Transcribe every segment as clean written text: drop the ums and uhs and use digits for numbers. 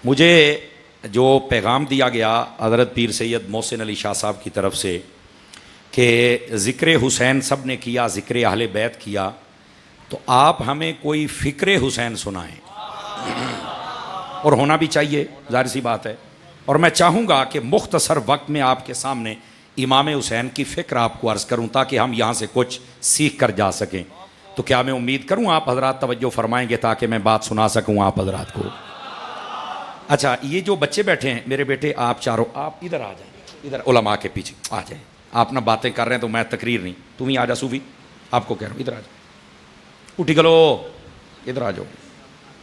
मुझे जो पैगाम दिया गया हज़रत पीर सैयद मोहसिन अली शाह साहब की तरफ से कि ज़िक्र हुसैन सब ने किया, ज़िक्र अहले बैत किया, तो आप हमें कोई फ़िक्र हुसैन सुनाएं। और होना भी चाहिए, ज़ाहिर सी बात है। और मैं चाहूँगा कि मुख्तसर वक्त में आपके सामने इमाम हुसैन की फ़िक्र आपको अर्ज़ करूँ ताकि हम यहाँ से कुछ सीख कर जा सकें। तो क्या मैं उम्मीद करूँ आप हज़रात तवज्जो फरमाएंगे ताकि मैं बात सुना सकूँ आप हज़रात को। अच्छा, ये जो बच्चे बैठे हैं मेरे बेटे, आप चारों आप इधर आ जाएं, इधर उलमा के पीछे आ जाएं। आप ना बातें कर रहे हैं तो मैं तकरीर नहीं, तुम ही आ जा सूफी, आपको कह रहा हूँ इधर आ जाओ, उठी गलो, इधर आ जाओ,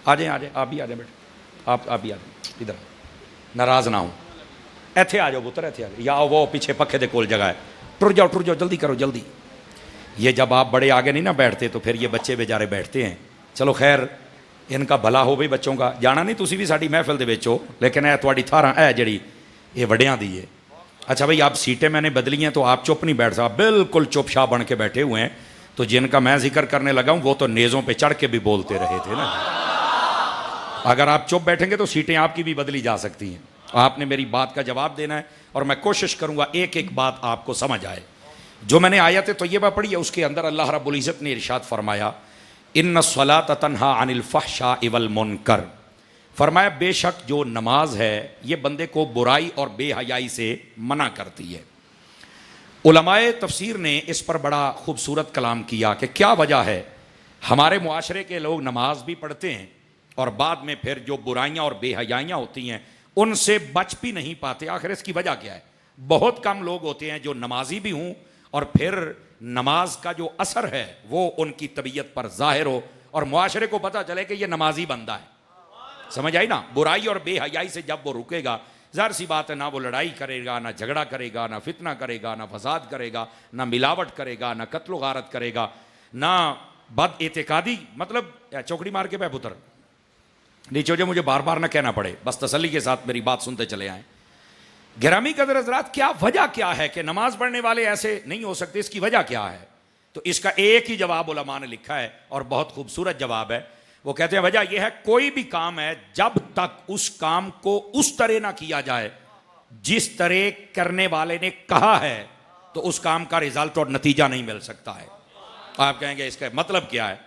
आ जाए आप भी आ जाए बेटे, आप भी आ जाओ, इधर नाराज़ ना हो, ऐथे आ जाओ पुत्र, ऐथे आ जाओ, या वो पीछे पखे दे कोल जगह है, टुर जाओ जल्दी करो जल्दी। ये जब आप बड़े आगे नहीं ना बैठते तो फिर ये बच्चे बेचारे बैठते हैं। चलो खैर, इनका भला हो भी बच्चों का, जाना नहीं तुसी भी साड़ी महफिल दे विच हो, लेकिन ए तुहाडी थारा ए जिहड़ी ये वड्डियां दी है। अच्छा भाई, आप सीटें मैंने बदली हैं तो आप चुप नहीं बैठ सकते, बिल्कुल चुपचाप बन के बैठे हुए हैं। तो जिनका मैं जिक्र करने लगा हूं वो तो नेज़ों पे चढ़ के भी बोलते रहे थे ना। अगर आप चुप बैठेंगे तो सीटें आपकी भी बदली जा सकती हैं। आपने मेरी बात का जवाब देना है और मैं कोशिश करूंगा एक एक बात आपको समझ आए। जो मैंने आयत तय्यबा पढ़ी है उसके अंदर अल्लाह रब्बुल इज़्ज़त ने इरशाद फरमाया, इन्ना सलात तन्हा अनिल फ़हशाइ वल मुनकर, फरमाया बेशक जो नमाज है ये बंदे को बुराई और बेहयाई से मना करती है। उलमाए तफसीर ने इस पर बड़ा खूबसूरत कलाम किया कि क्या वजह है हमारे मुआशरे के लोग नमाज भी पढ़ते हैं और बाद में फिर जो बुराइयां और बेहयाइयाँ होती हैं उनसे बच भी नहीं पाते। आखिर इसकी वजह क्या है? बहुत कम लोग होते हैं जो नमाजी भी हों और फिर नमाज का जो असर है वो उनकी तबीयत पर जाहिर हो और मुआशरे को पता चले कि ये नमाजी बंदा है। समझ आई ना? बुराई और बेहयाई से जब वो रुकेगा, ज़ाहिर सी बात है, ना वो लड़ाई करेगा, ना झगड़ा करेगा, ना फितना करेगा, ना फसाद करेगा, ना मिलावट करेगा, ना कत्ल गारत करेगा, ना बद एतकादी, मतलब चौकड़ी मार के पुत्र नीचे जो मुझे बार बार ना कहना पड़े, बस तसल्ली के साथ मेरी बात सुनते चले आए। गिरामी कदर हज़रात, क्या वजह क्या है कि नमाज पढ़ने वाले ऐसे नहीं हो सकते? इसकी वजह क्या है? तो इसका एक ही जवाब उलमा ने लिखा है और बहुत खूबसूरत जवाब है। वो कहते हैं वजह यह है, कोई भी काम है जब तक उस काम को उस तरह ना किया जाए जिस तरह करने वाले ने कहा है तो उस काम का रिजल्ट और नतीजा नहीं मिल सकता है। आप कहेंगे इसका मतलब क्या है?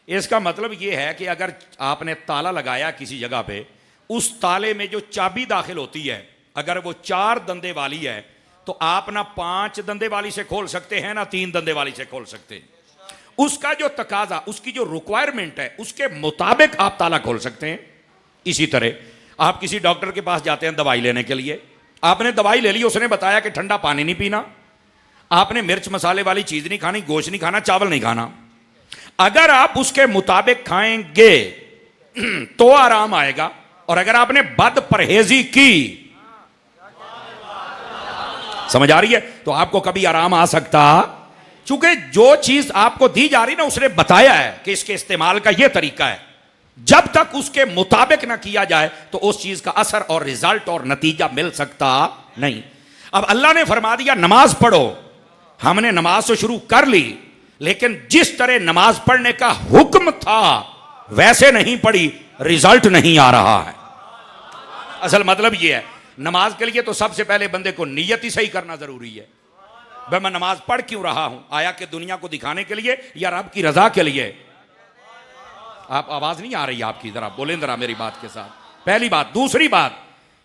इसका मतलब यह है कि अगर आपने ताला लगाया किसी जगह पे, उस ताले में जो चाबी दाखिल होती है अगर वो 4 दंदे वाली है तो आप ना 5 दंदे वाली से खोल सकते हैं ना 3 दंदे वाली से खोल सकते हैं। उसका जो तकाजा, उसकी जो रिक्वायरमेंट है उसके मुताबिक आप ताला खोल सकते हैं। इसी तरह आप किसी डॉक्टर के पास जाते हैं दवाई लेने के लिए, आपने दवाई ले ली, उसने बताया कि ठंडा पानी नहीं पीना, आपने मिर्च मसाले वाली चीज नहीं खानी, गोश्त नहीं खाना, चावल नहीं खाना। अगर आप उसके मुताबिक खाएंगे तो आराम आएगा, और अगर आपने बद परहेजी की, समझ आ रही है, तो आपको कभी आराम आ सकता। चूंकि जो चीज आपको दी जा रही ना उसने बताया है कि इसके इस्तेमाल का यह तरीका है, जब तक उसके मुताबिक ना किया जाए तो उस चीज का असर और रिजल्ट और नतीजा मिल सकता नहीं। अब अल्लाह ने फरमा दिया नमाज पढ़ो, हमने नमाज तो शुरू कर ली, लेकिन जिस तरह नमाज पढ़ने का हुक्म था वैसे नहीं पढ़ी, रिजल्ट नहीं आ रहा है। असल मतलब यह है, नमाज के लिए तो सबसे पहले बंदे को नियत ही सही करना जरूरी है। भाई मैं नमाज पढ़ क्यों रहा हूं? आया कि दुनिया को दिखाने के लिए या रब की रजा के लिए? आप आवाज नहीं आ रही आपकी, जरा बोलें जरा मेरी बात के साथ। पहली बात। दूसरी बात,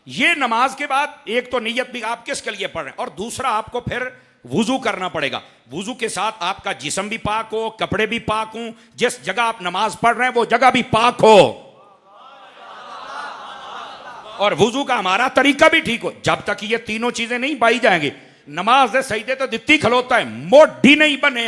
ये नमाज के बाद एक तो नियत भी आप किसके लिए पढ़ रहे हैं, और दूसरा आपको फिर वुजू करना पड़ेगा। वुजू के साथ आपका जिस्म भी पाक हो, कपड़े भी पाक हो, जिस जगह आप नमाज पढ़ रहे हैं वो जगह भी पाक हो, और वुजू का हमारा तरीका भी ठीक हो। जब तक ये तीनों चीजें नहीं पाई जाएंगी, नमाज दे सजदे तो दित्ती खलोता है, मोडी नहीं बने।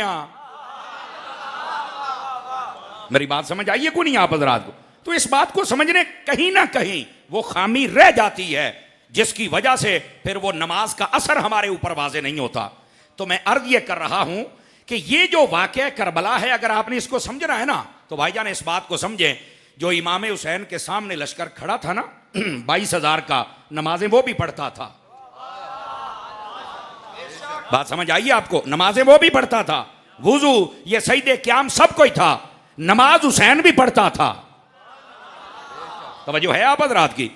मेरी बात समझ आइए को नहीं आप हजरात को? तो इस बात को समझने कहीं ना कहीं वो खामी रह जाती है जिसकी वजह से फिर वो नमाज का असर हमारे ऊपर वाज़े नहीं होता। तो मैं अर्ज ये कर रहा हूं कि ये जो वाक़या करबला है, अगर आपने इसको समझना है ना तो भाईजान इस बात को समझें, जो इमाम हुसैन के सामने लश्कर खड़ा था ना 22,000 का, नमाजें वो भी पढ़ता था। बात समझ आइए आपको? नमाजें वो भी पढ़ता था, वुजू ये सजदे क़याम सब कोई था, नमाज हुसैन भी पढ़ता था। तवज्जो है आप हज़रात की?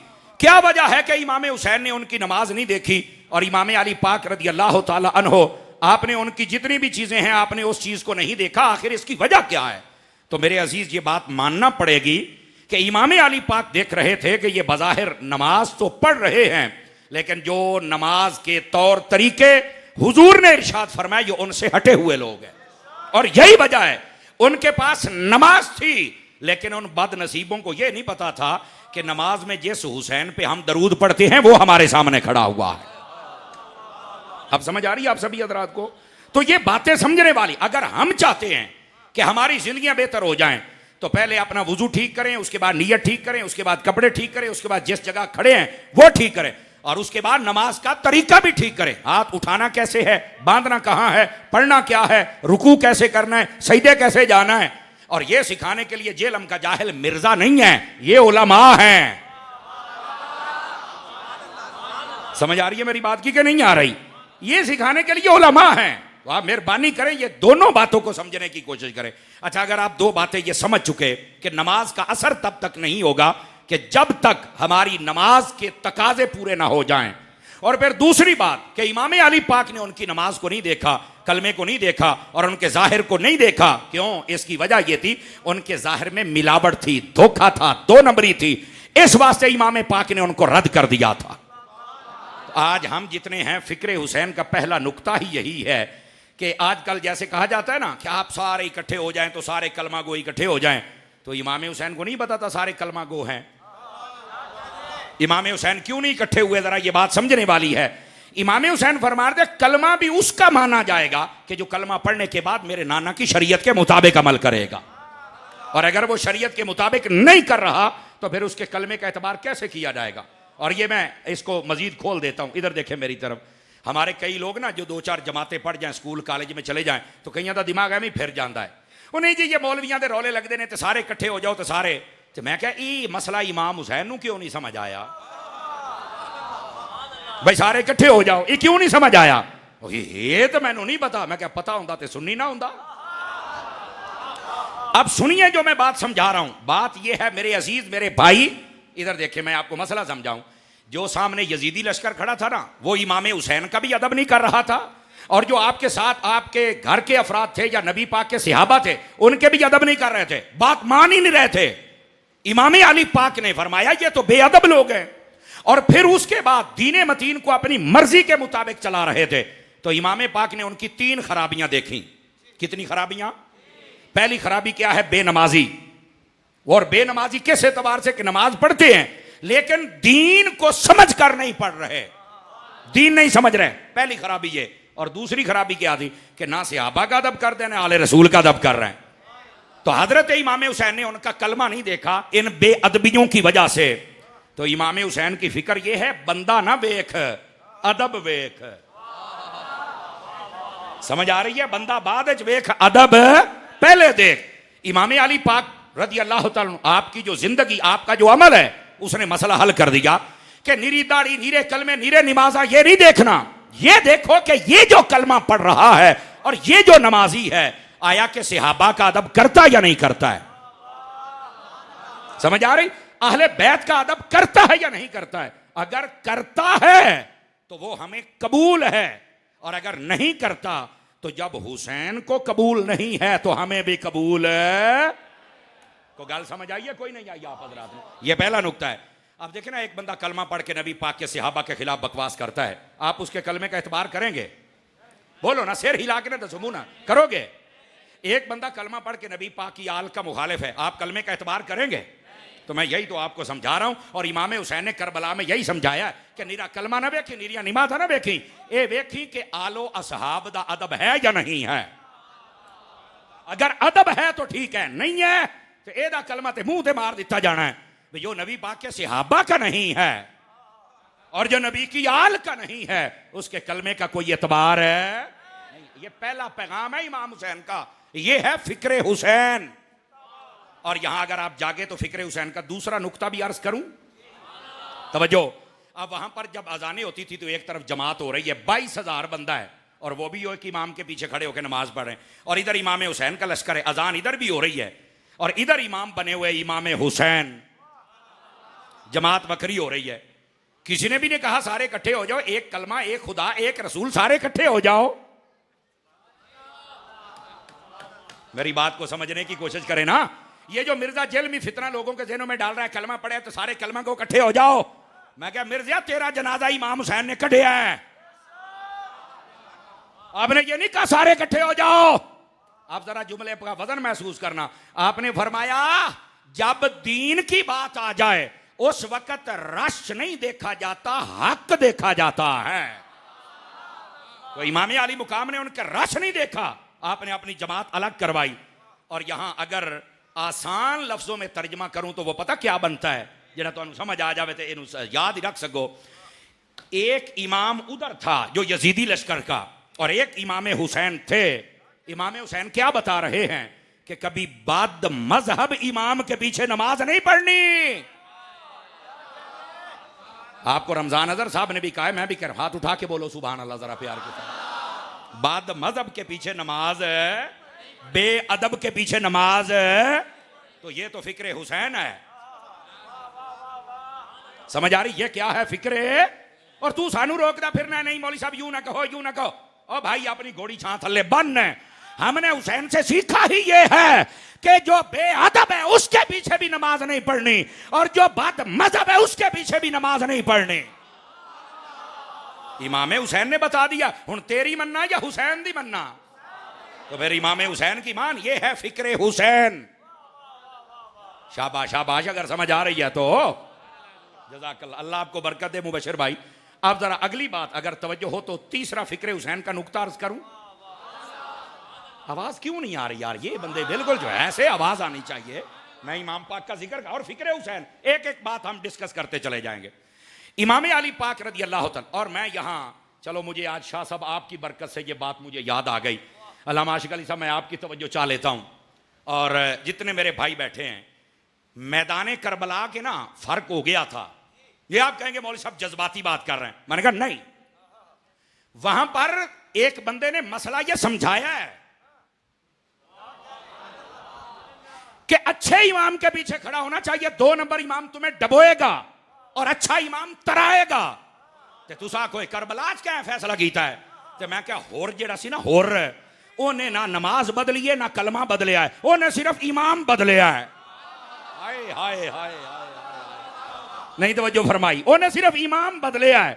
क्या वजह है कि इमाम हुसैन ने उनकी नमाज नहीं देखी और इमाम अली पाक रदी अल्लाह ताला अन्हो आपने उनकी जितनी भी चीजें हैं आपने उस चीज को नहीं देखा, आखिर इसकी वजह क्या है? तो मेरे अजीज ये बात मानना पड़ेगी कि इमाम अली पाक देख रहे थे कि ये बज़ाहिर नमाज तो पढ़ रहे हैं, लेकिन जो नमाज के तौर तरीके हुजूर ने इरशाद फरमाया ये उनसे हटे हुए लोग हैं। और यही वजह है, उनके पास नमाज थी लेकिन उन बदनसीबों को यह नहीं पता था कि नमाज में जिस हुसैन पे हम दरूद पढ़ते हैं वो हमारे सामने खड़ा हुआ है। अब समझ आ रही है आप सभी हजरात को? तो ये बातें समझने वाली, अगर हम चाहते हैं कि हमारी जिंदगियां बेहतर हो जाएं तो पहले अपना वुजू ठीक करें, उसके बाद नीयत ठीक करें, उसके बाद कपड़े ठीक करें, उसके बाद जिस जगह खड़े हैं वो ठीक करें, और उसके बाद नमाज का तरीका भी ठीक करें। हाथ उठाना कैसे है, बांधना कहां है, पढ़ना क्या है, रुकू कैसे करना है, सजदे कैसे जाना है, और यह सिखाने के लिए जेलम का जाहिल मिर्जा नहीं है, ये उलमा हैं। समझ आ रही है मेरी बात की कि नहीं आ रही? ये सिखाने के लिए उलमा हैं। तो आप मेहरबानी करें ये दोनों बातों को समझने की कोशिश करें। अच्छा, अगर आप दो बातें ये समझ चुके कि नमाज का असर तब तक नहीं होगा कि जब तक हमारी नमाज के तकाजे पूरे ना हो जाएं, और फिर दूसरी बात कि इमाम अली पाक ने उनकी नमाज को नहीं देखा, कलमे को नहीं देखा और उनके जाहिर को नहीं देखा। क्यों? इसकी वजह यह थी उनके जाहिर में मिलावट थी, धोखा था, दो नंबरी थी, इस वास्ते इमाम पाक ने उनको रद्द कर दिया था। तो आज हम जितने हैं, फिक्र हुसैन का पहला नुक्ता ही यही है कि आजकल जैसे कहा जाता है ना कि आप सारे इकट्ठे हो जाएं तो सारे कलमा गो इकट्ठे हो जाएं, तो इमाम हुसैन को नहीं पता था सारे कलमा गो हैं। इमाम हुसैन क्यों नहीं इकट्ठे हुए, जरा ये बात समझने वाली है। इमाम हुसैन फरमा रहे कलमा भी उसका माना जाएगा कि जो कलमा पढ़ने के बाद मेरे नाना की शरीयत के मुताबिक अमल करेगा, और अगर वो शरीयत के मुताबिक नहीं कर रहा तो फिर उसके कलमे का एतबार कैसे किया जाएगा। और ये मैं इसको मजीद खोल देता हूं, इधर देखें मेरी तरफ। हमारे कई लोग ना जो दो चार जमातें पढ़ जाएं, स्कूल कॉलेज में चले जाएं, तो कईयां दा दिमाग एवं फिर जाता है, वो नहीं जी ये मौलवियां दे रौले लगते हैं तो सारे इकट्ठे हो जाओ तो सारे। तो मैं क्या ये मसला इमाम हुसैन नू क्यों नहीं समझ आया भाई, सारे इकट्ठे हो जाओ, ये क्यों नहीं समझ आया? ये तो मैनू नहीं पता। मैं क्या पता होंदा तो सुननी ना होंदा। अब सुनिए जो मैं बात समझा रहा हूं। बात यह है मेरे अजीज, मेरे भाई, इधर देखे मैं आपको मसला समझाऊं। जो सामने यजीदी लश्कर खड़ा था ना, वो इमाम हुसैन का भी अदब नहीं कर रहा था, और जो आपके साथ आपके घर के अफराद थे या नबी पाक के सहाबा थे उनके भी अदब नहीं कर रहे थे, बात मान ही नहीं रहे थे। इमाम अली पाक ने फरमाया ये तो बेअदब लोग हैं, और फिर उसके बाद दीने मतीन को अपनी मर्जी के मुताबिक चला रहे थे। तो इमाम पाक ने उनकी तीन खराबियां देखी। कितनी खराबियां? पहली खराबी क्या है? बेनमाजी। और बेनमाजी किस एतबार से कि नमाज पढ़ते हैं लेकिन दीन को समझ कर नहीं पढ़ रहे, दीन नहीं समझ रहे, पहली खराबी ये। और दूसरी खराबी क्या थी कि ना सहाबा का अदब करते हैं, आले रसूल का अदब कर रहे हैं। तो हजरत इमाम हुसैन ने उनका कलमा नहीं देखा इन बेअदबियों की वजह से। तो इमाम हुसैन की फिक्र यह है बंदा ना वेख, अदब वेख। समझ आ रही है? बंदा बाद वेख, अदब पहले देख। इमाम अली पाक रज़ी अल्लाह तआला अन्हु, आपकी जो जिंदगी, आपका जो अमल है, उसने मसला हल कर दिया कि नीरी दाढ़ी, नीरे कलमे, नीरे नमाजा ये नहीं देखना, ये देखो कि ये जो कलमा पढ़ रहा है और ये जो नमाजी है, आया कि सहाबा का अदब करता या नहीं करता है। समझ आ रही? अहले बैत का अदब करता है या नहीं करता है? अगर करता है तो वो हमें कबूल है, और अगर नहीं करता तो जब हुसैन को कबूल नहीं है तो हमें भी कबूल है। को गाल समझ आई है? कोई नहीं आई आप हजरात में? ये पहला नुक्ता है। अब देखें ना, एक बंदा कलमा पढ़ के नबी पाक के सहाबा के खिलाफ बकवास करता है, आप उसके कलमे का एतबार करेंगे? बोलो ना, सिर हिला के ना दसो, ना करोगे? एक बंदा कलमा पढ़ के नबी पाक की आल का मुखालिफ है, आप कलमे का एतबार करेंगे? तो मैं यही तो आपको समझा रहा हूं। और इमाम हुसैन ने करबला में यही समझाया कि नीरा कलमा ना वेखी, नीरिया नमाज़ ना वेखी, ए वेखी कि आलो असहाब दा अदब है या नहीं है। अगर अदब है तो ठीक है, नहीं है तो एदा कलमा ते मुंह ते मार दिता जाना है। जो नबी पाक के सहाबा का नहीं है और जो नबी की आल का नहीं है, उसके कलमे का कोई एतबार है नहीं। ये पहला पैगाम है इमाम हुसैन का, ये है फिक्र हुसैन। और यहां अगर आप जागे तो फिक्र हुसैन का दूसरा नुक्ता भी अर्ज करूं, तवज्जो। अब वहां पर जब अजानें होती थी तो एक तरफ जमात हो रही है, 22,000 बंदा है, और वो भी एक इमाम के पीछे खड़े होकर नमाज पढ़ रहे हैं, और इधर इमाम हुसैन का लश्कर है, अजान इधर भी हो रही है, और इधर इमाम बने हुए इमाम हुसैन, जमात बकरी हो रही है। किसी ने भी नहीं कहा सारे इकट्ठे हो जाओ, एक कलमा, एक खुदा, एक रसूल, सारे इकट्ठे हो जाओ। मेरी बात को समझने की कोशिश करें ना। ये जो मिर्जा जेल में फितना लोगों के जहनों में डाल रहा है, कलमा पढ़े तो सारे कलमा को इकट्ठे हो जाओ। मैं क्या मिर्जा, तेरा जनाजा इमाम हुसैन ने कढ़िया है, आपने ये नहीं कहा सारे इकट्ठे हो जाओ। आप जरा जुमले का वजन महसूस करना। आपने फरमाया जब दीन की बात आ जाए उस वक्त रश नहीं देखा जाता, हक देखा जाता है। तो इमाम अली मुकाम ने उनका रश नहीं देखा, आपने अपनी जमात अलग करवाई। और यहां अगर आसान लफ्जों में तर्जमा करूं तो वो पता क्या बनता है, जरा तो समझ आ जावे तो इनू याद ही रख सको। एक इमाम उधर था जो यजीदी लश्कर का, और एक इमाम हुसैन थे। इमाम हुसैन क्या बता रहे हैं कि कभी बद मजहब इमाम के पीछे नमाज नहीं पढ़नी। आपको रमजान अजहर साहब ने भी कहा है, मैं भी कर, हाथ उठा के बोलो सुभान अल्लाह जरा प्यार के साथ। बद मजहब के पीछे नमाज, बेअदब के पीछे नमाज, तो ये तो फिक्रे हुसैन है। समझ आ रही ये क्या है फिक्रे? और तू सानू रोकदा फिरना, नहीं मौली साहब यूं ना कहो, यूं ना कहो। ओ भाई अपनी घोड़ी छां थल्ले बन। हमने हुसैन से सीखा ही ये है कि जो बेअदब है उसके पीछे भी नमाज नहीं पढ़नी, और जो बद मजहब है उसके पीछे भी नमाज नहीं पढ़नी। इमाम हुसैन ने बता दिया, हुन तेरी मन्ना या हुसैन दी मन्ना? तो फिर इमाम हुसैन की मान ये है फिक्रे हुसैन। शाबाश शाबाश, अगर समझ आ रही है तो जज़ाकल्लाह, अल्लाह आपको बरकत दे मुबशिर भाई। आप जरा अगली बात अगर तवज्जो हो तो तीसरा फिक्रे हुसैन का नुक्ता अर्ज करूं। आवाज क्यों नहीं आ रही यार? ये बंदे बिल्कुल जो है ऐसे आवाज आनी चाहिए। मैं इमाम पाक का जिक्र और फिक्रे हुसैन, एक एक बात हम डिस्कस करते चले जाएंगे। इमाम अली पाक रदी अल्लाह तआला। और मैं यहां, चलो मुझे आज शाह साहब आपकी बरकत से ये बात मुझे याद आ गई। अल्लामा आशिक अली साहब, मैं आपकी तवज्जो चाह लेता हूं। और जितने मेरे भाई बैठे हैं, मैदान करबला के ना फर्क हो गया था। ये आप कहेंगे मौलवी साहब जज्बाती बात कर रहे हैं, मैंने कहा नहीं, वहां पर एक बंदे ने मसला यह समझाया है कि अच्छे इमाम के पीछे खड़ा होना चाहिए, 2 नंबर इमाम तुम्हें डबोएगा और अच्छा इमाम तराएगा। ते तुसा कोई करबलाज क्या फैसला कीता है? ते मैं क्या होर जेड़ा सी ना होर, उन्हें ना नमाज बदली है ना कलमा बदलिया है, उन्हें सिर्फ इमाम बदलिया है। हाय हाय हाय हाय, नहीं तवज्जो फरमाई, उन्हें सिर्फ इमाम बदलिया है।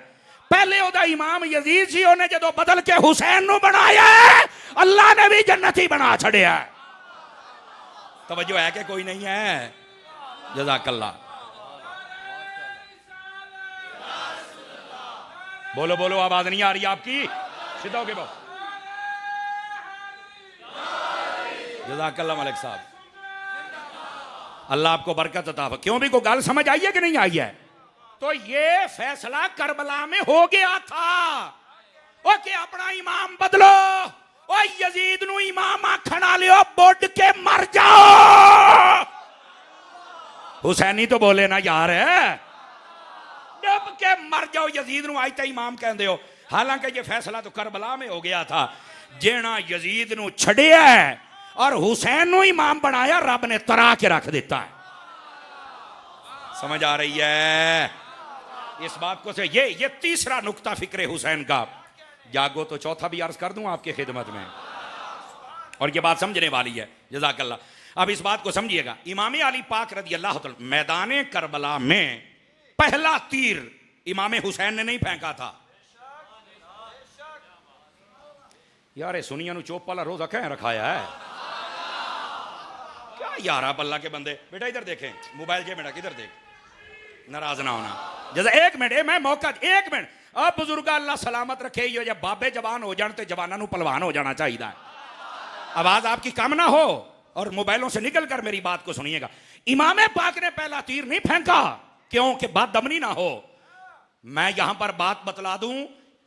पहले ओदा इमाम यजीद सी, उन्हें जो बदल के हुसैन नु बनाया है, अल्लाह ने भी जन्नती बना छड़िया है। तवज्जो है कि कोई नहीं है? जज़ाकल्लाह। बोलो बोलो, आवाज नहीं आ रही आपकी, सीधा होके बोलो। जज़ाकल्लाह मलिक साहब, अल्लाह आपको बरकत अता फरमाए। क्यों भी को गाल समझ आई है कि नहीं आई है? तो ये फैसला करबला में हो गया था कि अपना इमाम बदलो, ओ यजीद नु इमाम आखना लियो, बोड के मर जाओ। हुसैनी तो बोले ना यार, डब के मर जाओ, यजीद नु आई तो इमाम कहंदे हो। हालांकि ये फैसला तो करबला में हो गया था। जेना यजीद नु छड़िया है और हुसैन नु इमाम बनाया, रब ने तरा के रख देता है। समझ आ रही है इस बात को से? ये तीसरा नुक्ता फिक्रे हुसैन का। जागो तो चौथा भी अर्ज कर दूं आपके खिदमत में, और ये बात समझने वाली है। जज़ाकल्लाह। अब इस बात को समझिएगा, इमाम अली पाक रदी अल्लाह तआला मैदान करबला में पहला तीर इमाम हुसैन ने नहीं फेंका था। यार सुनिया नु चोप वाला रोजा कह रखाया है क्या यार? आप अल्लाह के बंदे, बेटा इधर देखें, मोबाइल जे बेटा किधर देख, नाराज ना होना। जैसे एक मिनट मैं मौका, एक मिनट। अब बुजुर्ग अल्लाह सलामत रखे, ये जब बाबे जवान हो जाने तो जवाना नु पलवान हो जाना चाहिए। आवाज आपकी कम ना हो और मोबाइलों से निकल कर मेरी बात को सुनिएगा। इमाम पाक ने पहला तीर नहीं फेंका, क्यों कि बात दमनी ना हो। मैं यहां पर बात बतला दूं,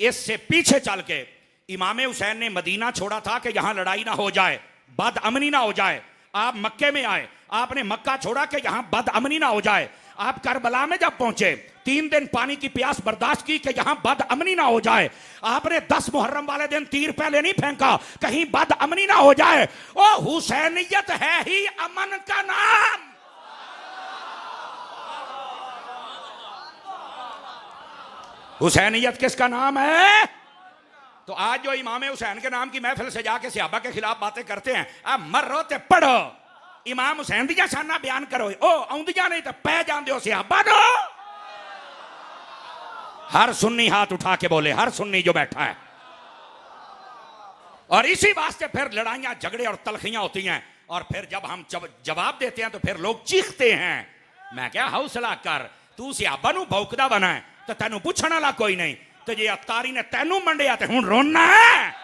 इससे पीछे चल के इमाम हुसैन ने मदीना छोड़ा था कि यहां लड़ाई ना हो जाए, बद अमनी ना हो जाए। आप मक्के में आए, आपने मक्का छोड़ा कि यहां बद अमनी ना हो जाए। आप करबला में जब पहुंचे, 3 दिन पानी की प्यास बर्दाश्त की कि यहां बद अमनी ना हो जाए। आपने 10 मुहर्रम वाले दिन तीर पहले नहीं फेंका कहीं बद अमनी ना हो जाए। ओ हुसैनियत है ही अमन का नाम। हुसैनियत किसका नाम है? तो आज जो इमाम हुसैन के नाम की महफिल सजा के सहाबा के खिलाफ बातें करते हैं, अब मरो ते पढ़ो, इमाम हुसैन दियां शाना बयान करो। ओ आउंदियां नहीं तो पै जांदे हो सहाबा नो। हर सुन्नी हाथ उठा के बोले, हर सुन्नी जो बैठा है। और इसी वास्ते फिर लड़ाइयां झगड़े और तलखियां होती हैं, और फिर जब हम जवाब देते हैं तो फिर लोग चीखते हैं। मैं क्या हौसला कर, तू सहाबा नू भौंकदा बना है तो तेनू पूछण वाला कोई नहीं, तो जे अतारी ने तेनू मंडिया तो हुण रोना है।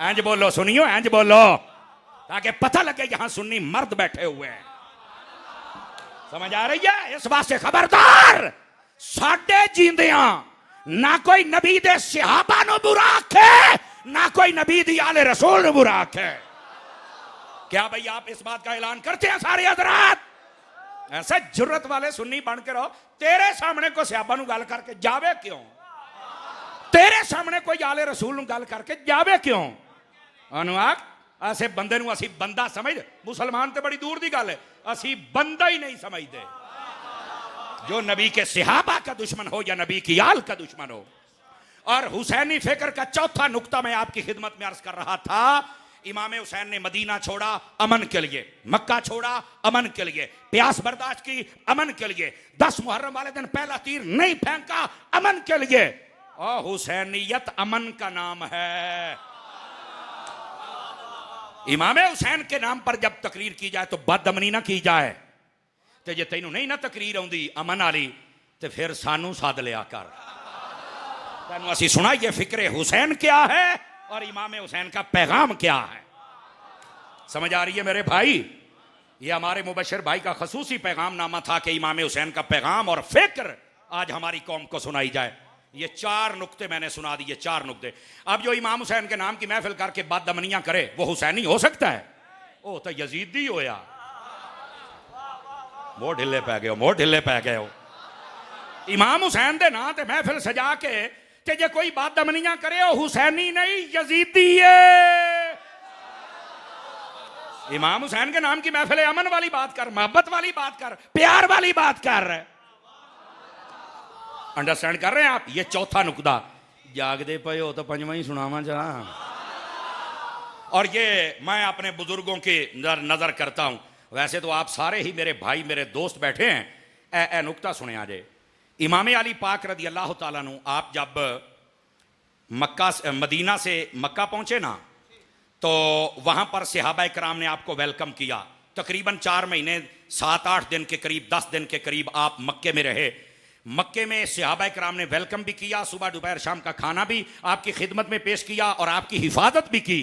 इंज बोलो सुनियो, इंज बोलो, ताकि पता लगे यहां सुन्नी मर्द बैठे हुए हैं। समझ आ रही है? इस वास्ते खबरदार, साडे जींदियां ना कोई नबी दे सहाबा नू बुरा आखे, ना कोई नबी दी आले रसूल नू बुरा आखे। क्या भाई आप इस बात का ऐलान करते हैं सारे हजरात? ऐसा जुर्रत वाले सुन्नी बन के रहो। तेरे सामने को सहाबा नू गल करके जावे क्यों? तेरे सामने कोई आले रसूल नू गल करके जावे क्यों? अनुआग ऐसे बंदे नू असी बंदा समझ, मुसलमान तो बड़ी दूर दी गल है, असी बंदा ही नहीं समझते। जो नबी के सहाबा का दुश्मन हो या नबी की आल का दुश्मन हो। और हुसैनी फिक्र का चौथा नुक्ता मैं आपकी खिदमत में अर्ज कर रहा था। इमाम हुसैन ने मदीना छोड़ा अमन के लिए, मक्का छोड़ा अमन के लिए, प्यास बर्दाश्त की अमन के लिए, 10 मुहर्रम वाले दिन पहला तीर नहीं फेंका अमन के लिए। और हुसैनियत अमन का नाम है। इमाम हुसैन के नाम पर जब तकरीर की जाए तो बदअमनी ना की जाए। तो जे तेनू नहीं ना तकरीर आउंदी अमन वाली, तो फिर सानू साध लिया कर। तेनू असी सुनाइए फिक्रे हुसैन क्या है और इमाम हुसैन का पैगाम क्या है। समझ आ रही है मेरे भाई? ये हमारे मुबशर भाई का खसूसी पैगाम नामा था कि इमाम हुसैन का पैगाम और फिक्र आज हमारी कौम को सुनाई जाए। ये 4 नुक्ते मैंने सुना दिए, 4 नुक्ते। अब जो इमाम हुसैन के नाम की महफिल करके बदअमनियां करे, वो हुसैनी हो सकता है? ओ तो यजीदी होया। मोह ढिले पै गए हो, मोह ढिले पै गए हो। इमाम हुसैन दे नाम ते महफिल सजा के ते जे कोई बदअमनियां करे, ओ हुसैनी नहीं यजीदी है। इमाम हुसैन के नाम की महफिल अमन वाली बात कर, मोहब्बत वाली बात कर, प्यार वाली बात कर। अंडरस्टैंड कर रहे हैं आप? ये चौथा नुकता। जागदे पे हो तो पंजवां ही सुनावा जरा। और ये मैं अपने बुजुर्गों की नजर करता हूं। वैसे तो आप सारे ही मेरे भाई, मेरे दोस्त बैठे हैं। ए नुकता सुने आज। इमाम अली पाक रदी अल्लाह ताला नु, आप जब मदीना से मक्का पहुंचे ना, तो वहां पर सहाबा कराम ने आपको वेलकम किया। तकरीबन 4 महीने 7-8 दिन के करीब, 10 दिन के करीब आप मक्के में रहे। मक्के में सहाबा कराम ने वेलकम भी किया, सुबह दोपहर शाम का खाना भी आपकी खिदमत में पेश किया और आपकी हिफाजत भी की।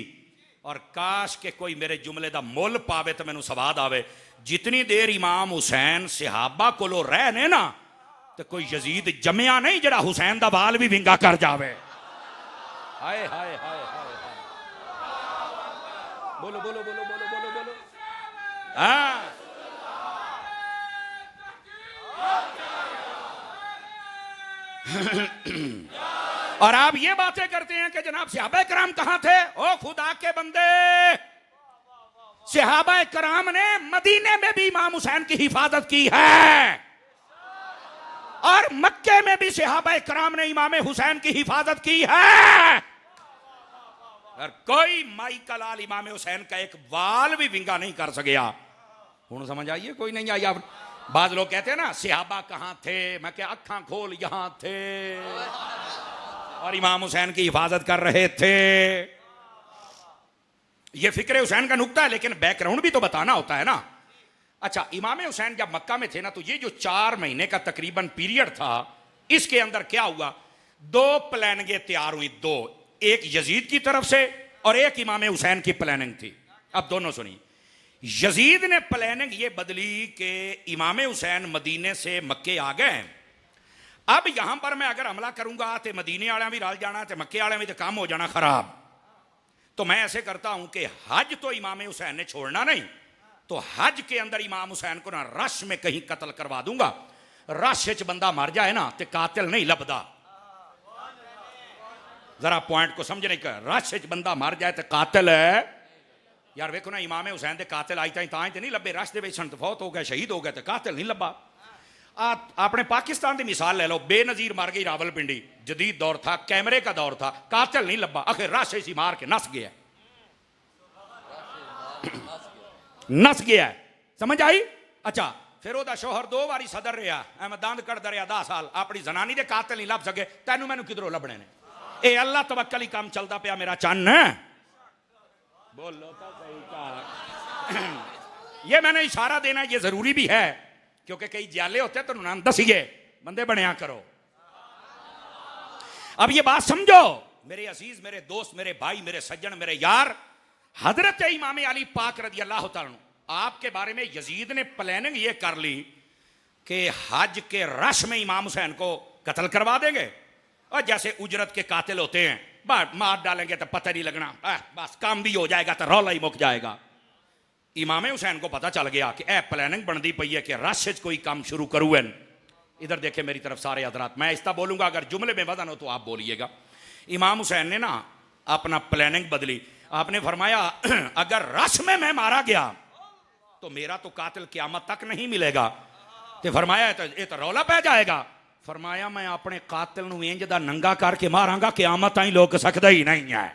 और काश के कोई मेरे जुमले दा मोल पावे तो मैनू सवाद आवे। जितनी देर इमाम हुसैन सहाबा कोलो रह ने ना, तो कोई यजीद जमिया नहीं जड़ा हुसैन दा बाल भी विंगा कर जावे। हाय हाय हाय हाय। बोलो बोलो बोलो बोलो बोलो बोलो। हाँ, और आप ये बातें करते हैं कि जनाब सहाबा कराम कहां थे? ओ खुदा के बंदे, सहाबा कराम ने मदीने में भी इमाम हुसैन की हिफाजत की है और मक्के में भी सहाबा कराम ने इमाम हुसैन की हिफाजत की है। और कोई माई का लाल इमाम हुसैन का एक वाल भी विंगा नहीं कर सकिया। हूं समझ आइए? कोई नहीं आई? आप बाद लोग कहते हैं ना सहाबा कहां थे, मैं क्या अखा खोल यहां थे और इमाम हुसैन की हिफाजत कर रहे थे। यह फिक्र हुसैन का नुकता है, लेकिन बैकग्राउंड भी तो बताना होता है ना। अच्छा, इमाम हुसैन जब मक्का में थे ना, तो ये जो 4 महीने का तकरीबन पीरियड था, इसके अंदर क्या हुआ? 2 प्लानिंगें तैयार हुई। 2, एक यजीद की तरफ से और एक इमाम हुसैन की प्लानिंग थी। अब दोनों सुनिए। यजीद ने प्लानिंग ये बदली कि इमाम हुसैन मदीने से मक्के आ गए, अब यहां पर मैं अगर हमला करूंगा तो मदीने वाले भी रल जाना, तो मक्के वाले भी तो काम हो जाना खराब। तो मैं ऐसे करता हूं कि हज तो इमाम हुसैन ने छोड़ना नहीं, तो हज के अंदर इमाम हुसैन को ना रश में कहीं कत्ल करवा दूंगा। रश च बंदा मर जाए ना तो कातिल नहीं लभदा। जरा पॉइंट को समझने का, रश च बंदा मर जाए तो कातिल है। यार वेखो ना, इमाम हुसैन के कातिल आई ताई नहीं लभे, रश दे विच फौत हो गए, शहीद हो गए, तो कातिल नहीं लभा। आपने पाकिस्तान की मिसाल ले लो, बेनजीर मर गई रावलपिंडी, जदीद दौर था, कैमरे का दौर था, कातिल नहीं लब्बा, आखिर राशे सी मार के नस गया, नस गया, समझ आई? अच्छा, फिर ओदा शोहर 2 बारी सदर रहा, मैं दंद कटदा रहा 10 साल, अपनी जनानी दे कातिल नहीं लभ सके, तैनू मैनू किधरों लभने ने? ये अल्लाह तवक्कल ही काम चलता पिया मेरा चन्न। बोलो तो सही कहा। ये मैंने इशारा देना ये जरूरी भी है, क्योंकि कई जाले होते हैं तो नाम दसिए बंदे बनया करो। अब ये बात समझो मेरे अजीज, मेरे दोस्त, मेरे भाई, मेरे सज्जन, मेरे यार, हजरत इमाम अली पाक रज़ी अल्लाह तआला आपके बारे में यजीद ने प्लानिंग ये कर ली कि हज के रश में इमाम हुसैन को कत्ल करवा देंगे, और जैसे उजरत के कातिल होते हैं, मार डालेंगे तो पता नहीं लगना, बस काम भी हो जाएगा तो रौला ही मुक जाएगा। इमाम हुसैन को पता चल गया कि ए प्लानिंग बनती पई है कि रश कोई काम शुरू करूँ। इधर देखे मेरी तरफ सारे हजरात, मैं इसका बोलूंगा, अगर जुमले में वजन हो तो आप बोलिएगा। इमाम हुसैन ने ना अपना प्लानिंग बदली, आपने फरमाया अगर रश में मैं मारा गया तो मेरा तो कातिल क़यामत तक नहीं मिलेगा। तो फरमाया ये तो रौला पै जाएगा। फरमाया मैं अपने कातिल नूं इंज दा नंगा करके मारांगा क़यामत ताईं लोग सकदा ही नहीं है।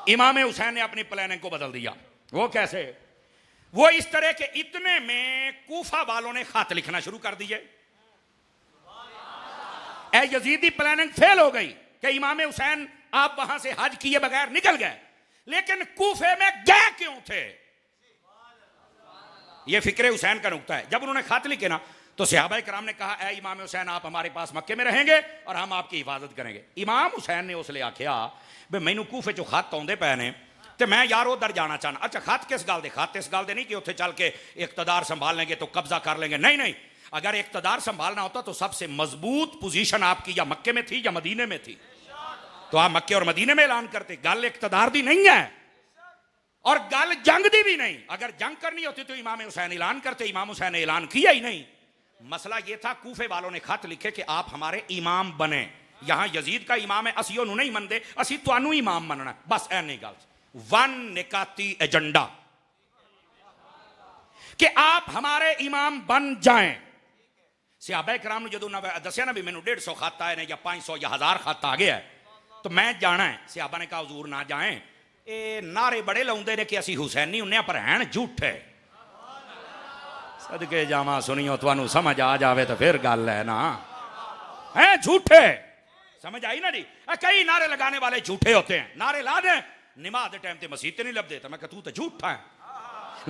इमाम हुसैन ने अपनी प्लानिंग को बदल दिया। वो कैसे? वो इस तरह के, इतने में कूफा वालों ने खत लिखना शुरू कर दिए। ए यजीदी प्लानिंग फेल हो गई कि इमाम हुसैन आप वहां से हज किए बगैर निकल गए, लेकिन कूफे में गए क्यों थे? यह फिक्रे हुसैन का नुक्ता है। जब उन्होंने खत लिखे ना तो सहाबा किराम ने कहा ए इमाम हुसैन आप हमारे पास मक्के में रहेंगे और हम आपकी हिफाजत करेंगे। इमाम हुसैन ने उसले आख्या भी मैनू कूफे चो खत आउंदे पए ने ते मैं यार उधर जाना चाहना। अच्छा खत किस गल दे? खत इस गल दे नहीं कि उत्थे चल के इक्तदार संभाल लेंगे तो कब्जा कर लेंगे, नहीं नहीं। अगर इक्तदार संभालना होता तो सबसे मजबूत पोजीशन आपकी या मक्के में थी या मदीने में थी, तो आप मक्के और मदीने में ऐलान करते। गल इक्तदार दी नहीं है और गल जंग दी भी नहीं। अगर जंग करनी होती तो इमाम हुसैन ऐलान करते, इमाम हुसैन ने ऐलान किया ही नहीं। मसला यह था कूफे वालों ने खत लिखे कि आप हमारे इमाम बने, यहां यजीद का इमाम है, असी ओनू नहीं मनते, असी तुहानू इमाम मनना, बस ऐ नहीं गल। वन निकाती एजेंडा कि आप हमारे इमाम बन जाएं। सहाबा किराम ने जो दसिया ना भी मैंने 150 खत आए ने या 500 या 1000 खत आ गया तो मैं जाना है। सहाबा ने कहा हुजूर ना जाएं, ये नारे बड़े लाउंदे ने कि असी हुसैनी हुन्ने पर हैं झूठे। सदके जावा सुनियो, तुहानू समझ आ जावे तो फिर गल है ना, हैं झूठे। समझ आई ना जी? कई नारे लगाने वाले झूठे होते हैं। नारे ला दे नमाज के टाइम ते मस्जिद ते नहीं लभदे, तो मैं कहा तू तो झूठा है।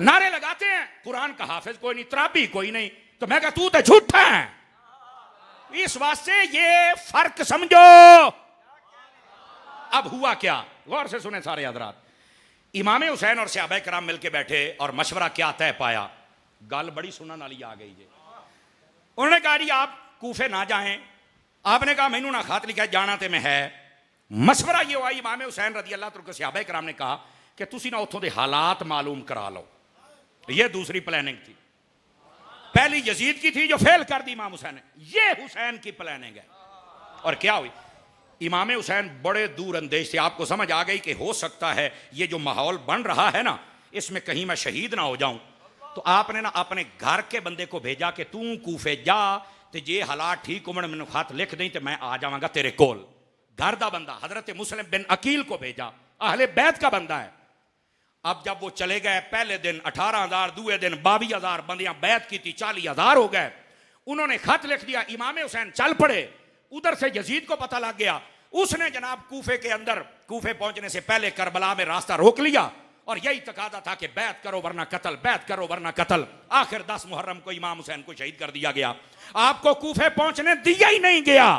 नारे लगाते हैं कुरान का हाफिज कोई नहीं, तराबी कोई नहीं, तो मैं कहा तू तो झूठा है। इस वास्ते ये फर्क समझो। अब हुआ क्या, गौर से सुने सारे हजरात। इमाम हुसैन और सहाबा किराम मिलके बैठे और मशवरा क्या तय पाया। गल बड़ी सुनने वाली आ गई जी। उन्होंने कहा जी आप कूफे ना जाएं। आपने कहा मैनू ना खत लिखा जाना तो मैं है। मशवरा ये हुआ, इमाम हुसैन रज़ी अल्लाह तआला सहाबा किराम ने कहा कि तुसी ना उत्थों दे हालात मालूम करा लो। ये दूसरी प्लानिंग थी। पहली यजीद की थी जो फेल कर दी इमाम हुसैन ने, ये हुसैन की प्लानिंग है। और क्या हुई, इमाम हुसैन बड़े दूर अंदेश थे। आपको समझ आ गई कि हो सकता है ये जो माहौल बन रहा है ना, इसमें कहीं मैं शहीद ना हो जाऊं। तो आपने ना अपने घर के बंदे को भेजा कि तू कूफे जा, तो जे हालात ठीक हो मैंने खत लिख दी तो मैं आ जावांगा तेरे कोल। घर का बंदा हजरत मुस्लिम बिन अकील को भेजा, अहले बैत का बंदा है। अब जब वो चले गए, पहले दिन 18,000, दूसरे दिन 22,000 बंदियां बैत की थी, 40,000 हो गए। उन्होंने खत लिख दिया, इमाम हुसैन चल पड़े। उधर से यजीद को पता लग गया, उसने जनाब कूफे के अंदर, कूफे पहुंचने से पहले करबला में रास्ता रोक लिया और यही तकादा था कि बैत करो वरना कत्ल, बैत करो वरना कत्ल। आखिर 10 मुहर्रम को इमाम हुसैन को शहीद कर दिया गया। आपको कूफे पहुंचने दिया ही नहीं गया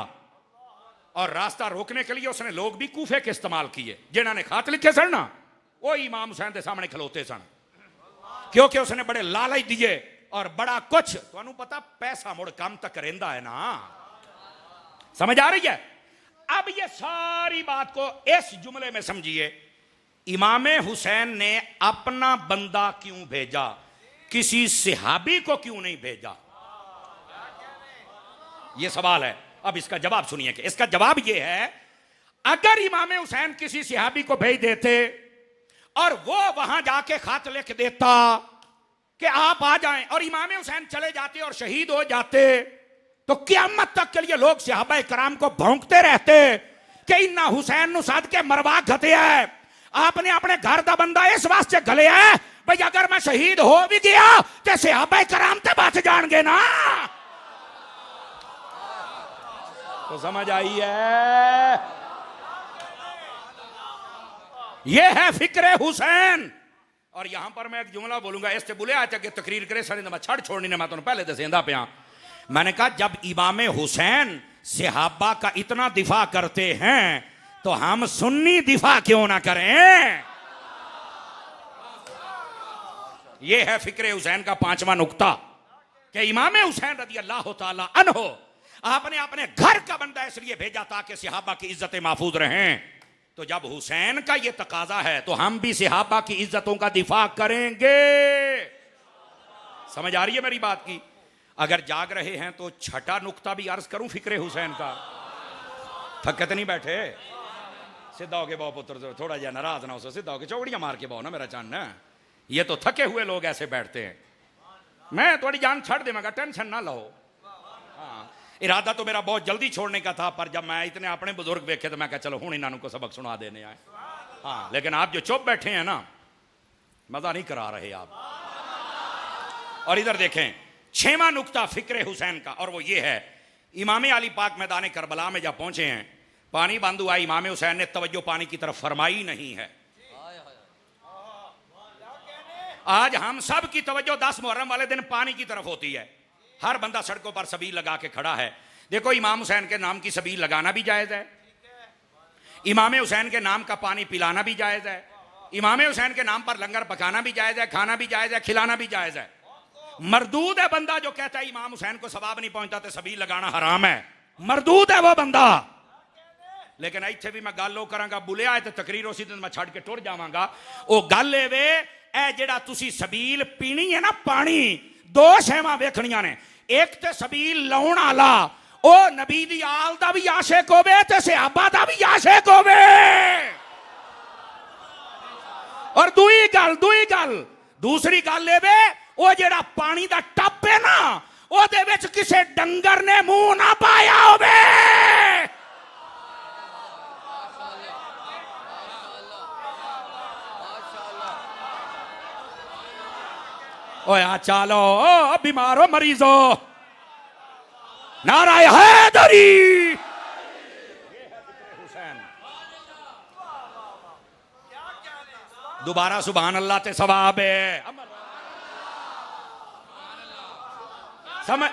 और रास्ता रोकने के लिए उसने लोग भी कूफे के इस्तेमाल किए। जिन्होंने खत लिखे सन ना, वो इमाम हुसैन के सामने खलोते सन, क्योंकि उसने बड़े लालच दिए और बड़ा कुछ। तुहानू पता पैसा मुड़ कम तक रहिंदा है ना, समझ आ रही है? अब ये सारी बात को इस जुमले में समझिए, इमाम हुसैन ने अपना बंदा क्यों भेजा, किसी सहाबी को क्यों नहीं भेजा? यह सवाल है। अब इसका जवाब सुनिए कि इसका जवाब यह है, अगर इमाम हुसैन किसी सहाबी को भेज देते और वो वहां जाके खत लिख देता कि आप आ जाएं और इमाम हुसैन चले जाते और शहीद हो जाते तो क़यामत तक के लिए लोग सहाबा कराम को भौंकते रहते कि इन्ना हुसैन नु सद के मरवा घटिया है। आपने अपने घर का बंदा इस वास्ते घलिया है भाई अगर मैं शहीद हो भी गया तो सहाबा कराम ते बच जाएंगे ना। तो समझ आई है, ये है फिक्रे हुसैन। और यहां पर मैं एक जुमला बोलूंगा, इससे बुले आज तक तकरीर करे सर मैं छड़ छोड़नी ने मैं तुम पहले दसेंदा पिया। मैंने कहा जब इमाम हुसैन सहाबा का इतना दिफा करते हैं तो हम सुन्नी दिफा क्यों ना करें। यह है फिक्रे हुसैन का 5वां नुक्ता कि इमाम हुसैन रज़ी अल्लाह ताला अन्हो आपने अपने घर का बंदा इसलिए भेजा ताकि सहाबा की इज्जतें महफूज रहें। तो जब हुसैन का यह तकाजा है तो हम भी सहाबा की इज्जतों का दिफा करेंगे। समझ आ रही है मेरी बात की। अगर जाग रहे हैं तो छठा नुक्ता भी अर्ज करूं फिक्रे हुसैन का। थके तो नहीं बैठे, सीधा होके बहु पुत्र, थोड़ा जा नाराज ना हो, सीधा होके चौड़ियां मार के बहु ना मेरा चन्न। ये तो थके हुए लोग ऐसे बैठते हैं। मैं थोड़ी जान छड़ देवांगा, टेंशन ना लो। हाँ, इरादा तो मेरा बहुत जल्दी छोड़ने का था, पर जब मैं इतने अपने बुजुर्ग देखे तो मैं कहा चलो हूं इन्हों को सबक सुना देने आए। हाँ, लेकिन आप जो चुप बैठे हैं ना, मजा नहीं करा रहे आप। और इधर देखें 6वां नुक्ता फिक्रे हुसैन का, और वो ये है इमाम अली पाक मैदान करबला में जब पहुंचे हैं पानी बंद हुआ, इमाम हुसैन ने तवज्जो पानी की तरफ फरमाई नहीं है। आज हम सब की तवज्जो 10 मुहर्रम वाले दिन पानी की तरफ होती है। हर बंदा सड़कों पर सबील लगा के खड़ा है। देखो इमाम हुसैन के नाम की सबील लगाना भी जायज है, इमाम हुसैन के नाम का पानी पिलाना भी जायज है, इमाम हुसैन के नाम पर लंगर पकाना भी जायज है, खाना भी जायज है, खिलाना भी जायज है। मरदूद है बंदा जो कहता है इमाम हुसैन को सवाब नहीं पहुंचता तो सबील लगाना हराम है। मरदूद है वो बंदा। लेकिन इत्थे भी मैं गल करांगा, बुले आए तो तकरीर उसी दिन मैं छड़ के टुर जावांगा। वो गल वे ए जेड़ा तुसी सबील पीनी है ना, पानी दो शैवां वेखणियां ने। एक ते सबील लाउण वाला ओ नबी दी आल दा भी आशिक होवे ते सहाबा दा भी आशिक होवे। और दूसरी गल वे ओ जेड़ा पानी दा टप है ना, ओदे विच किसे डंगर ने मुंह ना पाया होवे। ओया चलो बीमारो मरीजो नाराय हैदरी। दोबारा सुभान अल्लाह ते सवाब है। समझ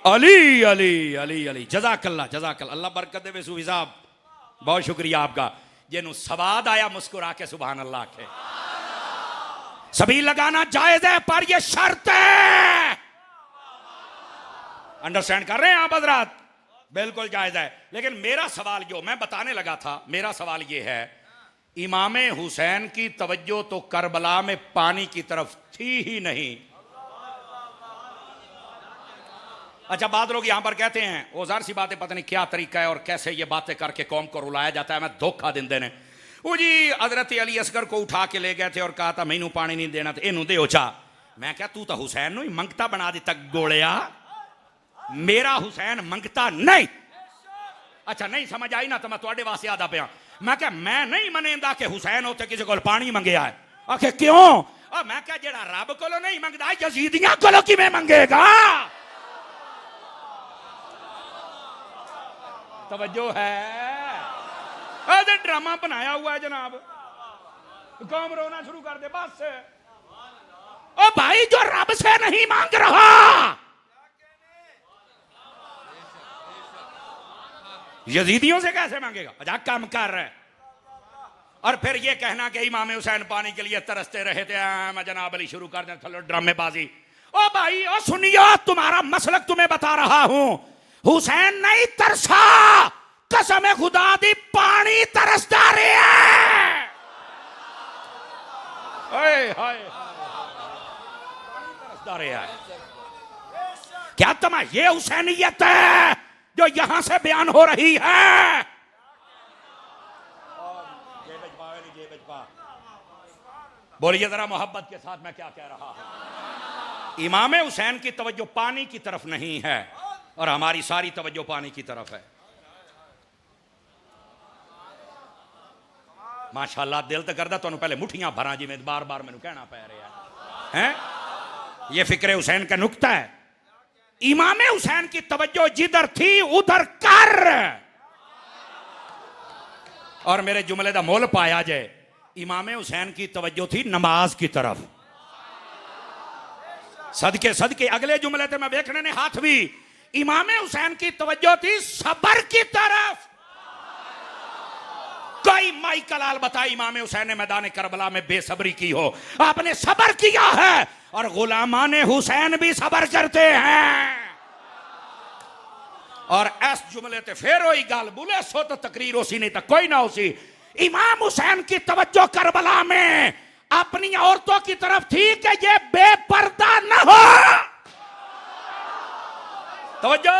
अली अली अली अली जज़ाकल्लाह जज़ाकल्लाह, अल्लाह बरकत दे। सूफी साहब बहुत शुक्रिया आपका, जिन्हों सवाद आया मुस्कुरा के सुभान अल्लाह के। सभी लगाना जायज है पर यह शर्त है। अंडरस्टैंड कर रहे हैं आप हजरात? बिल्कुल जायज है। लेकिन मेरा सवाल जो मैं बताने लगा था, मेरा सवाल यह है इमाम हुसैन की तवज्जो तो करबला में पानी की तरफ थी ही नहीं। अच्छा, बाद लोग यहां पर कहते हैं वो ज़ाहिर सी बात है, पता नहीं क्या तरीका है और कैसे ये बातें करके कौम को रुलाया जाता है। मैं धोखा देंदे ने वो जी हजरत अली असगर को उठा के ले गए थे और कहा था मैनू पानी नहीं देना तो इनू दे चा। मैं क्या तू तो हुसैन नु ही मंगता बना दिता गोलिया, मेरा हुसैन मंगता नहीं। अच्छा नहीं समझ आई ना तो मैं तुहाडे वास्ते आदा पिया। मैं क्या मैं नहीं मनेंदा कि हुसैन उत्थे किसी को पानी मंगया है। आखे क्यों? और मैं क्या जेड़ा रब कोलों नहीं मंगदा यजीदियां कोलों किवें मंगेगा? तवज्जो है? अरे ड्रामा बनाया हुआ है जनाब, कौम रोना शुरू कर दे बस। ओ भाई जो रब से नहीं मांग रहा यजीदियों से कैसे मांगेगा? अच्छा काम कर रहे। और फिर ये कहना कि इमाम हुसैन पानी के लिए तरसते रहे थे, मैं जनाब अली शुरू कर दे चलो ड्रामेबाजी। ओ भाई ओ सुनियो, तुम्हारा मसलक तुम्हें बता रहा हूं। हुसैन नहीं तरसा, कसम खुदा दी पानी तरसता रहे है। हाय हाय है। क्या तमा ये हुसैनियत है जो यहां से बयान हो रही है? बोलिए जरा मोहब्बत के साथ मैं क्या कह रहा हूं। इमाम हुसैन की तवज्जो पानी की तरफ नहीं है और हमारी सारी तवज्जो पानी की तरफ है। माशाअल्लाह, दिल तो करदा तुहानू पहले मुठियां भरा जिवें बार बार मैनू कहना पै रहा है। ये फिक्र हुसैन का नुक्ता है। इमाम हुसैन की तवज्जो जिधर थी उधर कर, और मेरे जुमले दा मोल पाया जाए, इमाम हुसैन की तवज्जो थी नमाज की तरफ। सदके सदके अगले जुमले ते मैं देखने ने हाथ भी, इमाम हुसैन की तवज्जो थी सबर की तरफ। कोई माई कलाल बता इमाम हुसैन ने मैदान करबला में बेसब्री की हो? आपने सबर किया है और गुलामान हुसैन भी सबर करते हैं। और इस जुमले ते फिर वही गल बोले सो तो तकरीर होसी नहीं तो कोई ना होसी। इमाम हुसैन की तवज्जो करबला में अपनी औरतों की तरफ थी कि ये बेपर्दा न हो। तवज्जो,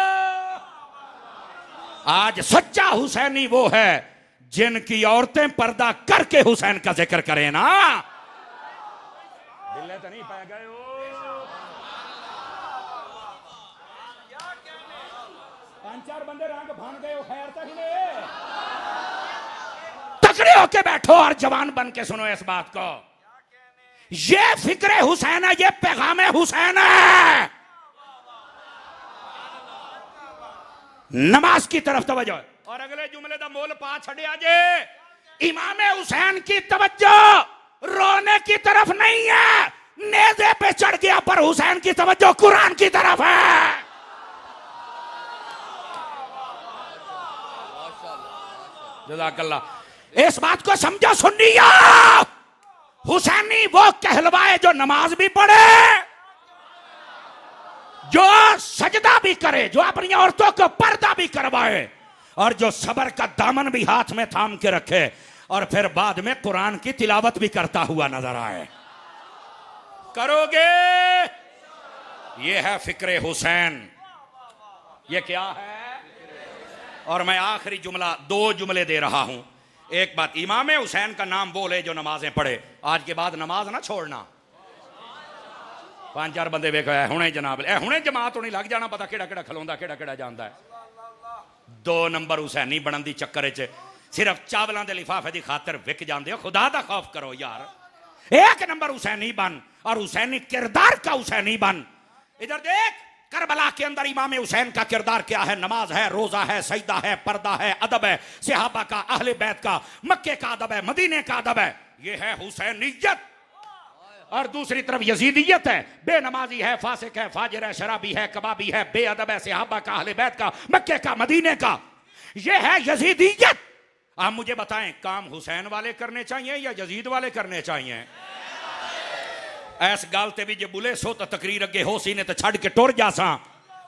आज सच्चा हुसैनी वो है जिनकी औरतें पर्दा करके हुसैन का जिक्र करें ना। दिल्ले तो नहीं पै गए हो? पांच चार बंदे रंग भान गए हो, खैर तक नहीं। तकड़े होके बैठो और जवान बन के सुनो इस बात को। ये फिक्र हुसैन है, ये पैगाम हुसैन है। नमाज की तरफ तवज्जो। और अगले जुमले दा मोल पा छड़िया जे, इमाम हुसैन की तवज्जो रोने की तरफ नहीं है, नेज़े पे चढ़ गया, पर हुसैन की तवज्जो कुरान की तरफ है। जज़ाकल्लाह। इस बात को समझो सुन्निया, हुसैनी वो कहलवाए जो नमाज भी पढ़े, जो सजदा भी करे, जो अपनी औरतों को पर्दा भी करवाए, और जो सबर का दामन भी हाथ में थाम के रखे, और फिर बाद में कुरान की तिलावत भी करता हुआ नजर आए। करोगे? ये है फिक्रे हुसैन। ये क्या है? और मैं आखिरी जुमला, दो जुमले दे रहा हूं। एक बात, इमाम हुसैन का नाम बोले जो नमाजें पढ़े, आज के बाद नमाज ना छोड़ना। पांच चार बंदे वेखो हुणे जनाब, हुणे जमात होनी लग जाना पता केड़ा केड़ा खलोंदा, केड़ा केड़ा जानदा है। दो नंबर हुसैनी बनन दी चक्कर च सिर्फ चावलों के लिफाफे की खातर विक जाते हो। खुदा दा खौफ करो यार। एक नंबर हुसैनी बन और हुसैनी किरदार का हुसैनी बन। इधर देख, करबला के अंदर इमाम हुसैन का किरदार क्या है? नमाज है, रोजा है, सजदा है, पर्दा है, अदब है, सहाबा का, अहले बैत का, मक्के का अदब है, मदीने का अदब है। ये है हुसैनियत। और दूसरी तरफ यजीदियत है, बेनमाजी है, फासिक है, फाजिर है, शराबी है, कबाबी है, बेअदब है, सहाबा का, अहले बैत का, मक्के का, मदीने का। ये है यजीदियत। आप मुझे बताएं, काम हुसैन वाले करने चाहिए या यजीद वाले करने चाहिए? ऐस गल ते भी जे बुले सो तो तकरीर अगे हो सी ने तो छड़ के टुर जा सा।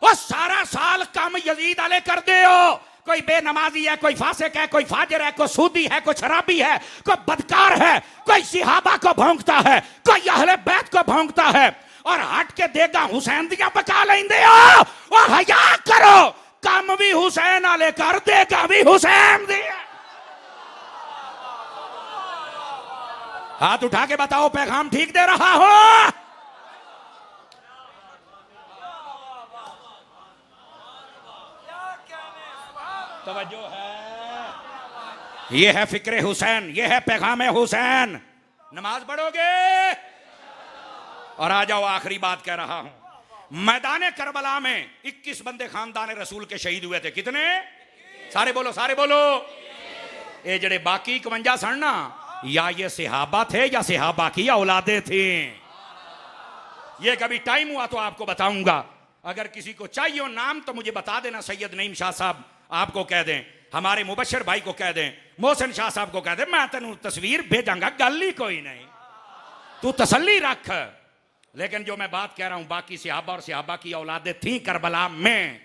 और सारा साल काम यजीद वाले कर दे हो। कोई बेनमाजी है, कोई फासिक है, कोई फाजिर है, कोई सूदी है, कोई शराबी है, कोई बदकार है, कोई सहाबा को भौंकता है, कोई अहले बैत को भौंकता है, और हट के देगा हुसैन दिया पका लेंदे हो। और हया करो, काम भी हुसैन वाले कर, देगा भी हुसैन दिया। हाथ उठा के बताओ, पैगाम ठीक दे रहा हो? तवज्जो है। ये है फिक्रे हुसैन, ये है पैगाम हुसैन। नमाज पढ़ोगे? और आ जाओ, आखिरी बात कह रहा हूं। मैदान करबला में 21 बंदे खानदान रसूल के शहीद हुए थे। कितने? सारे बोलो, सारे बोलो। ये जड़े बाकी 51 सन ना, या ये सहाबा थे या सहाबा की औलादे थी। ये कभी टाइम हुआ तो आपको बताऊंगा। अगर किसी को चाहिए नाम तो मुझे बता देना। सैयद नईम शाह साहब आपको कह दें, हमारे मुबशर भाई को कह दें, मोहसिन शाह साहब को कह दें, मैं तेनू तस्वीर भेजांगा, गल ही कोई नहीं, तू तसल्ली रख। लेकिन जो मैं बात कह रहा हूं, बाकी सहाबा और सहाबा की औलादे थी करबला में।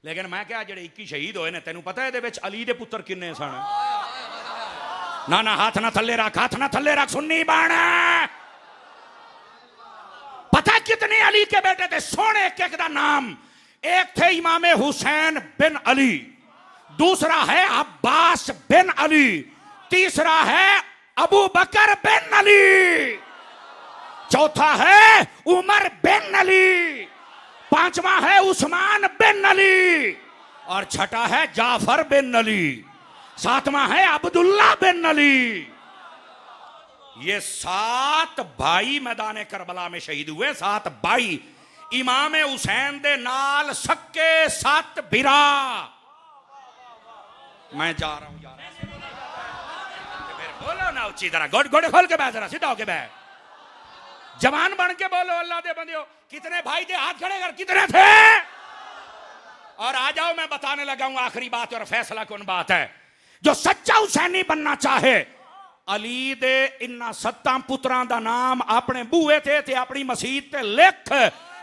लेकिन मैं क्या, जेडे 21 शहीद होए ने, तेनू पता है ये अली दे पुत्र किन्ने सन? ना ना, हाथ ना थल्ले रख, हाथ ना थल्ले रख, सुन्नी बन। अली के बेटे थे सोने एक एक दा नाम। एक थे इमाम हुसैन बिन अली, दूसरा है अब्बास बिन अली, तीसरा है अबू बकर बिन अली, चौथा है उमर बिन अली, पांचवा है उस्मान बिन अली और छठा है जाफर बिन अली, सातवां है अब्दुल्ला बिन अली। ये 7 भाई मैदान करबला में शहीद हुए। 7 भाई इमाम हुसैन दे नाल सक्के 7 बिरा। मैं जा रहा हूं बोलो ना उच्ची तरह, गोड़े खोल के बैठ, जरा सीधा होके बैठ, जवान बन के बोलो अल्लाह दे बंदियो। कितने भाई थे हाथ खड़े कर, कितने थे? और आ जाओ मैं बताने लगा हूं आखिरी बात, और फैसला कौन बात है। जो सच्चा हुसैनी बनना चाहे, अली दे इन्ना 7 पुत्रां दा नाम अपने बूहे ते अपनी मसीत ते लिख,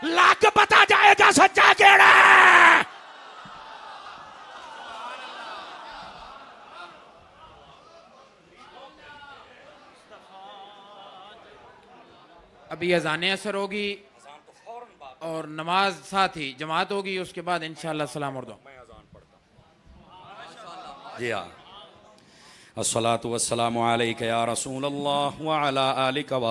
लग पता जाएगा सच्चा केड़ा है। अभी अज़ान असर होगी और नमाज साथ ही जमात होगी, उसके बाद इंशाअल्लाह सलाम और दो। जी हाँ, अस्सलातु वस्सलामु अलैका या रसूल अल्लाह व अला आलिका व